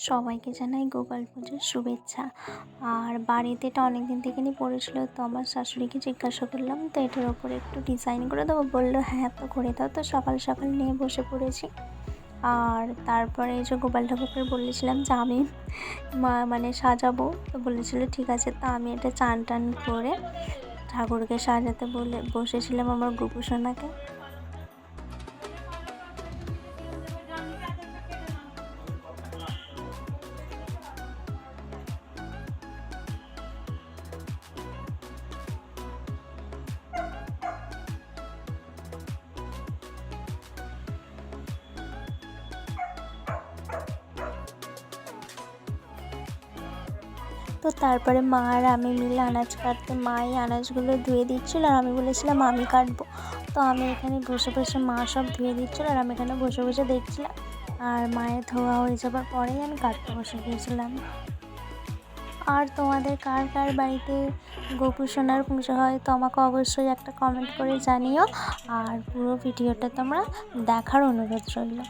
সবাইকে জানাই গোপাল পুজোর শুভেচ্ছা। আর বাড়িতে এটা অনেকদিন থেকেই পড়েছিল, তো আমার শাশুড়িকে জিজ্ঞাসা করলাম তো এটার ওপরে একটু ডিজাইন করে দেবো। বললো হ্যাঁ, তো করে দাও। তো সকাল সকাল নিয়ে বসে পড়েছি। আর তারপরে এই যে গোপাল ঠাকুরকে বলেছিলাম যে আমি মানে সাজাবো, তো বলেছিল ঠিক আছে। তো আমি এটা চান টান করে ঠাকুরকে সাজাতে বসেছিলাম আমার গোপুসোনাকে। তো তারপরে মা আর আমি মিলে আনাজ কাটতে, মাই আনাজগুলো ধুয়ে দিচ্ছিলো আর আমি বলেছিলাম আমি কাটবো। তো আমি এখানে বসে বসে, মা সব ধুয়ে দিচ্ছিলো আর আমি এখানে বসে বসে দেখছিলাম। আর মায়ের ধোয়া হয়ে যাবার পরেই আমি কাটতে বসে গিয়েছিলাম। আর তোমাদের কার কার বাড়িতে গোপু সোনার পুজো হয় তো আমাকে অবশ্যই একটা কমেন্ট করে জানিও। আর পুরো ভিডিওটা তোমরা দেখার অনুরোধ রইল।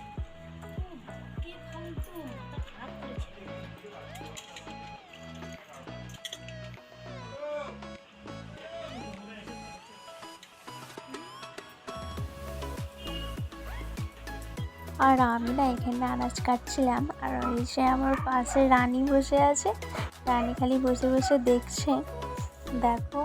আর আমি না এখানে আনাজ কাটছিলাম, আর ওই যে আমার পাশে রানী বসে আছে। রানী খালি বসে বসে দেখছে। দেখো,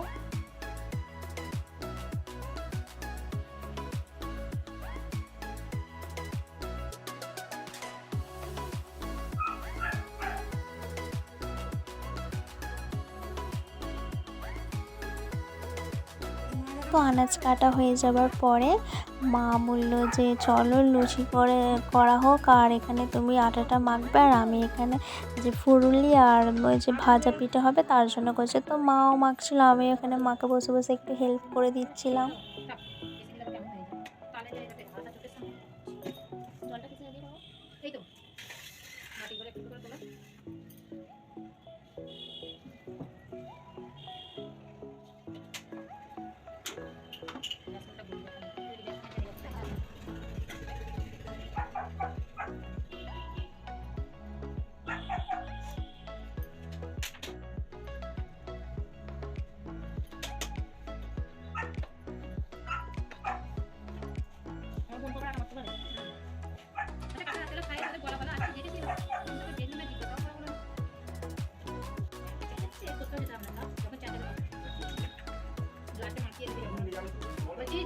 তো আনাজ কাটা হয়ে যাবার পরে মা বলল যে চলো লুচি করা হোক, আর এখানে তুমি আটাটা মাখবে আর আমি এখানে যে ফুরুলি আর ওই যে ভাজা পিঠে হবে তার জন্য করছে। তো মাও মাখছিল, আমি এখানে মাকে বসে বসে একটু হেল্প করে দিচ্ছিলাম।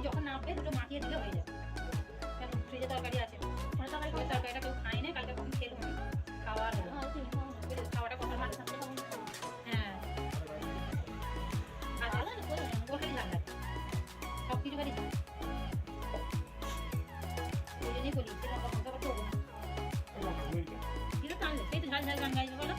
যখন নামবে দুটো মাখিয়ে দিলে হয়ে যাবে। ফ্রিজে তরকারি আছে, তরকারিটা কেউ খাই না, কালকে কখন খেলো খাওয়ার হলো, খাওয়াটা কখন ভালো থাকতে হবে। হ্যাঁ, ওখানে ঝাল লাগে, সব কিছু খালি ঝাল। ওই জন্যই বলি যে লঙ্কা ফঙ্কা করতে হবে না, টানলে সেই তো ঝাল ঝাল গান গাইবে বলো।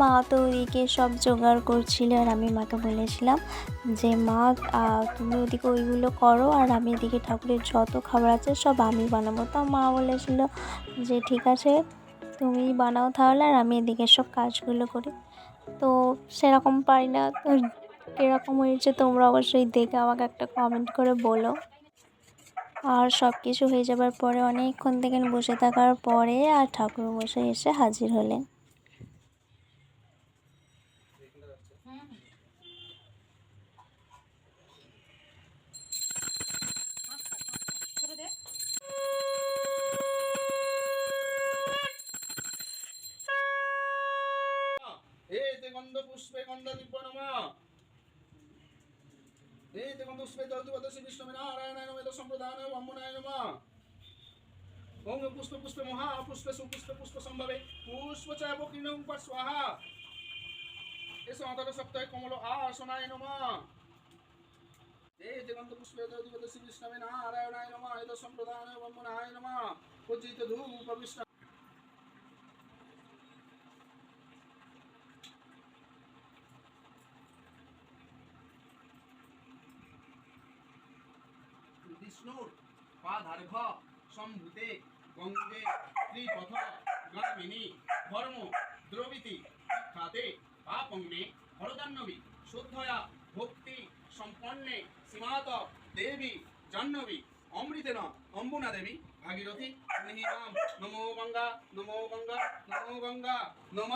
মা তো ওদিকে সব জোগাড় করছিল আর আমি মাকে বলেছিলাম যে মা তুমি ওদিকে ওইগুলো করো আর আমি এদিকে ঠাকুরের যত খাবার আছে সব আমি বানাবো। তো মা বলেছিল যে ঠিক আছে তুমি বানাও তাহলে, আর আমি এদিকে সব কাজগুলো করি। তো সেরকম পারি না, তো কীরকম হয়েছে তোমরা অবশ্যই দেখে আমাকে একটা কমেন্ট করে বলো। আর সব কিছু হয়ে যাবার পরে অনেকক্ষণ থেকে বসে থাকার পরে আর ঠাকুর মশাই এসে হাজির হলেন। গন্ধ পুষ্পে গন্ধ দিব্য নমঃ। এই দেখুন পুষ্পে দলতুবদশী বিষ্ণু নারায়ণায় নমঃ সম্প্রদানায় ব্রহ্মণায় নমঃ। ওম পুষ্পে পুষ্পে মহা পুষ্পে সুপুষ্পে পুষ্প সম্ভবে পুষ্প চয় বকিনং পর স্বাহা। এসো অন্তর সপ্তাহে কমল আসনায় নমঃ। এই দেবন্ত পুষ্পে দলতুবদশী বিষ্ণু নারায়ণায় নমঃ এত সম্প্রদানায় ব্রহ্মণায় নমঃ। পূজিত ধূপ বিষ্ণু বিষ্ণুর পাধার্ঘ সম্ভূতে গঙ্গে ত্রিপথ গামিনী ধর্ম দ্রবিতি বিখ্যাতে পাপঙ্গে হরদান্নবী শুদ্ধয়া ভক্তি সম্পন্নে সীমাত দেবী জাহ্নবী অমৃতেন অম্বুনা দেবী ভাগীরথী স্নেহিরাম নমো গঙ্গা নমো গঙ্গা নমো গঙ্গা নম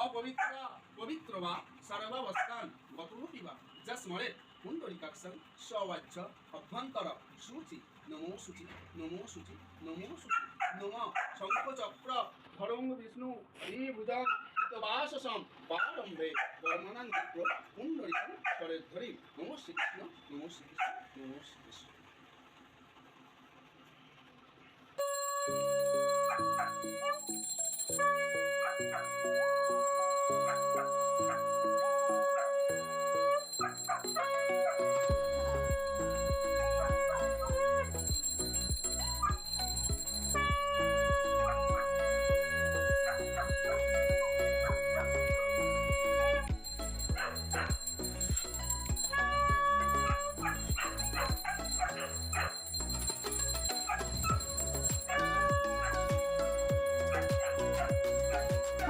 অপবিত্র পবিত্র বা সর্বাবস্থান গতরূপী বা যা স্মরে কুণ্ডলিকাক্ষং সবাচ্য অভ্যন্তর শুচি নমো শুচি নমো শুচি নমো শুচি নম শঙ্খচক্র ধরঙ্গ বিষ্ণু শ্রীভুজং বাসসম বারম্ভে বর্ণনাং বিপ্র কুণ্ডলিকাং স্বরে ধরি নমো শ্রীকৃষ্ণ নমো শ্রীকৃষ্ণ নমো শ্রীকৃষ্ণ।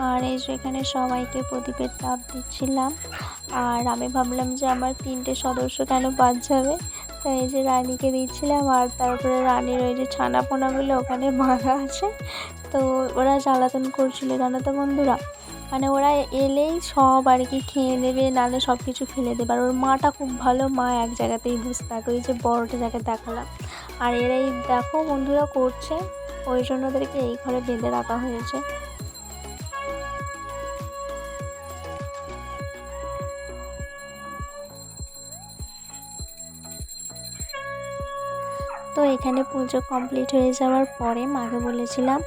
আর এই যে এখানে সবাইকে প্রদীপের তাপ দিচ্ছিলাম। আর আমি ভাবলাম যে আমার 3টে সদস্য কেন বাদ যাবে, তো এই যে রানীকে দিচ্ছিলাম। আর তারপরে রানীর ওই যে ছানাপোনাগুলো ওখানে বাঁধা আছে, তো ওরা জ্বালাতন করছিল জানো তো বন্ধুরা। মানে ওরা এলেই সব আর কি খেয়ে নেবে, নাহলে সব কিছু ফেলে দেবে। আর ওর মাটা খুব ভালো, মা এক জায়গাতেই বসে থাকে, ওই যে বড়টা যাকে দেখালাম। আর এরাই দেখো বন্ধুরা করছে, ওই জন্য ওদেরকে এই ঘরে বেঁধে রাখা হয়েছে। তো এখানে পুজো কমপ্লিট হয়ে যাওয়ার পরে মাকে বলেছিলাম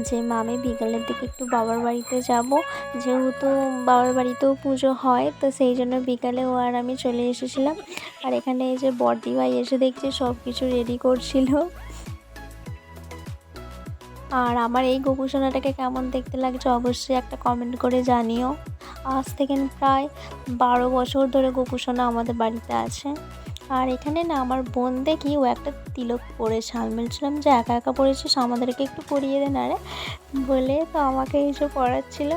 যে মা আমি বিকালের দিকে একটু বাবার বাড়িতে যাব, যেহেতু বাবার বাড়িতেও পুজো হয়, তো সেই জন্য বিকালে ও আর আমি চলে এসেছিলাম। আর এখানে এই যে বড়দি ভাই এসে দেখছি সব কিছু রেডি করছিল। আর আমার এই গোপুসোনাটাকে কেমন দেখতে লাগছে অবশ্যই একটা কমেন্ট করে জানিও। আজ থেকে প্রায় 12 বছর ধরে গোপুসোনা আমাদের বাড়িতে আছে। আর এখানে না আমার বোন দেখি ও একটা তিলক পরেছে, আমি বলছিলাম যে একা একা পরেছিস, আমাদেরকে একটু পরিয়ে দে না রে বলে, তো আমাকে এইসব পড়াচ্ছিল।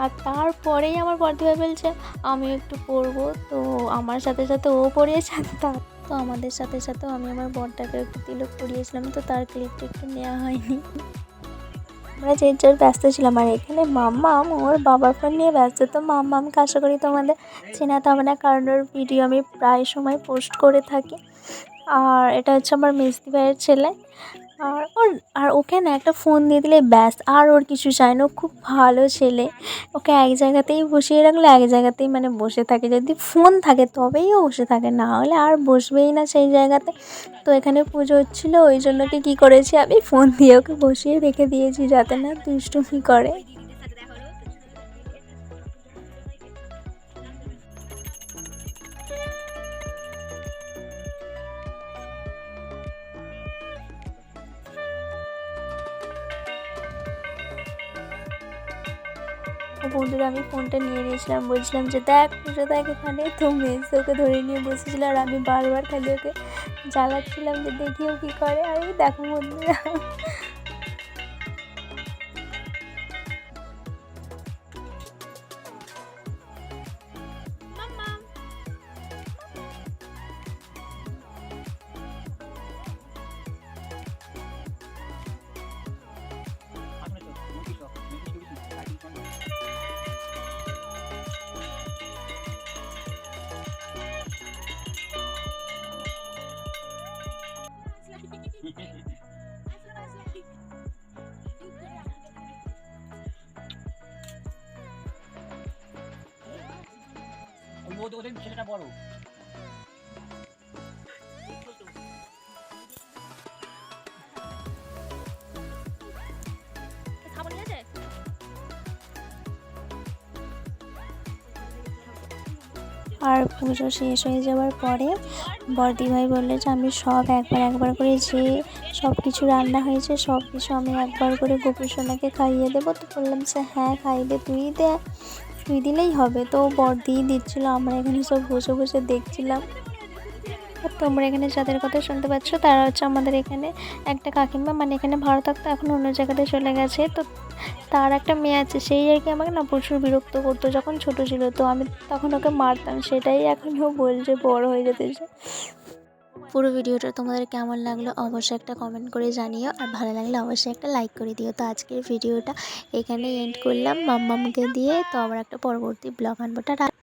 আর তারপরেই আমার বড়দিভাই বলছে আমিও একটু পরবো, তো আমার সাথে সাথে ও পরিয়েছে। তো আমাদের সাথে সাথেও আমি আমার বরটাকে একটু তিলক পরিয়েছিলাম, তো তার ক্লিপটা একটু নেওয়া হয়নি। আমরা যে যার ব্যস্ত ছিলাম। আর এখানে মাম্মাম ওর বাবার ফোন নিয়ে ব্যস্ত, তো মাম্মামকে আশা করি তোমাদের চেনাতে হবে না, কারণ ওর ভিডিও আমি প্রায় সময় পোস্ট করে থাকি। আর এটা হচ্ছে আমার মেজদি ভাইয়ের ছেলে। আর ওকে না একটা ফোন দিয়ে দিলে ব্যাস, আর ওর কিছু চাই না। ও খুব ভালো ছেলে, ওকে এক জায়গাতেই বসিয়ে রাখলে এক জায়গাতেই মানে বসে থাকে, যদি ফোন থাকে তবেই ও বসে থাকে, না হলে আর বসবেই না সেই জায়গাতে। তো এখানে পুজো হচ্ছিলো, ওই জন্য কি করেছি আমি ফোন দিয়ে ওকে বসিয়ে রেখে দিয়েছি যাতে না দুষ্টুমি করে। ও বন্ধুরা আমি ফোনটা নিয়ে নিয়েছিলাম, বলছিলাম যে দেখ পুজো দেখ এখানে, তো মেজে ওকে ধরে নিয়ে বসেছিল। আর আমি বারবার খালি ওকে জ্বালাচ্ছিলাম যে দেখিও কী করে। আর এই দেখো বন্ধুরা ওদের ছেলেটা বড় আর পুজো শেষ হয়ে যাওয়ার পরে বড়দিভাই বললে যে আমি সব একবার করে যে সব কিছু রান্না হয়েছে সব কিছু আমি একবার করে গোপু সোনাকে খাইয়ে দেবো। তো বললাম যে হ্যাঁ খাইয়ে তুই দিলেই হবে। তো বড়দিই দিচ্ছিলো, আমরা এখানে সব বসে বসে দেখছিলাম। আর তোমরা এখানে যাদের কথা শুনতে পাচ্ছ তারা হচ্ছে আমাদের এখানে একটা কাকিমা, মানে এখানে ভাড়া থাকতো, এখন অন্য জায়গাতে চলে গেছে। তো তার একটা মেয়ে আছে, সেই আর কি আমাকে না প্রচুর বিরক্ত করতো যখন ছোট ছিল। তো আমি তখন ওকে মারতাম, সেটাই এখন ও বলছে বড় হয়ে যেতে। পুরো ভিডিওটা তোমাদের কেমন লাগলো অবশ্যই একটা কমেন্ট করে জানিও, আর ভালো লাগলে অবশ্যই একটা লাইক করে দিও। তো আজকের ভিডিওটা এখানে এন্ড করলাম মাম্মামকে দিয়ে। তো আবার একটা পরবর্তী ব্লগ আনবো। টাটা।